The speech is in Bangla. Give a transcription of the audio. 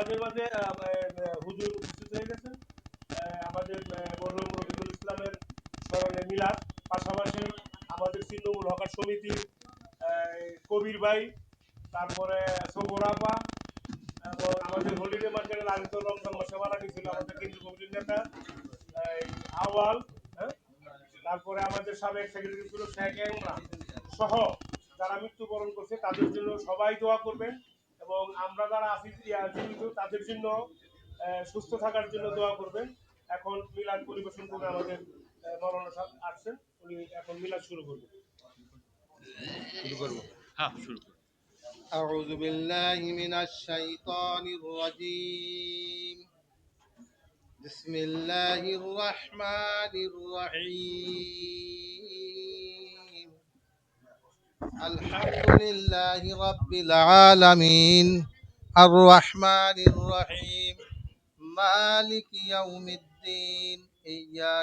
আমাদের মাঝে হুজুর উপস্থিত হয়ে গেছেন আমাদের মরহুম রফিকুল ইসলামের স্মরণে মিলাদ, পাশাপাশি আমাদের ছিন্নমূল হকার সমিতির কবির ভাই, তারপরে সবর আপা এবং আমাদের হলিডে মার্কেটের আয়োজিত রমজান মাসে মারা গেছিল আমাদের কেন্দ্রীয় কমিটির নেতা আওয়াল, হ্যাঁ, তারপরে আমাদের সাবেক সেক্রেটারি ছিল শেখ এমরান সহ যারা মৃত্যুবরণ করছে তাদের জন্য সবাই দোয়া করবেন এবং আমরা যারা আছি জীবিত তাদের জন্য সুস্থ থাকার জন্য দোয়া করবেন। এখন মিলাদ পরিবেশন করে আমাদের মৌলানা সাহেব আসছেন, উনি এখন মিলাদ শুরু করবেন। হ্যাঁ, শুরু করুন। أعوذ بالله من الشيطان الرجيم. بسم الله الرحمن الرحيم. الحمد لله رب العالمين الرحمن الرحيم مالك يوم الدين إياك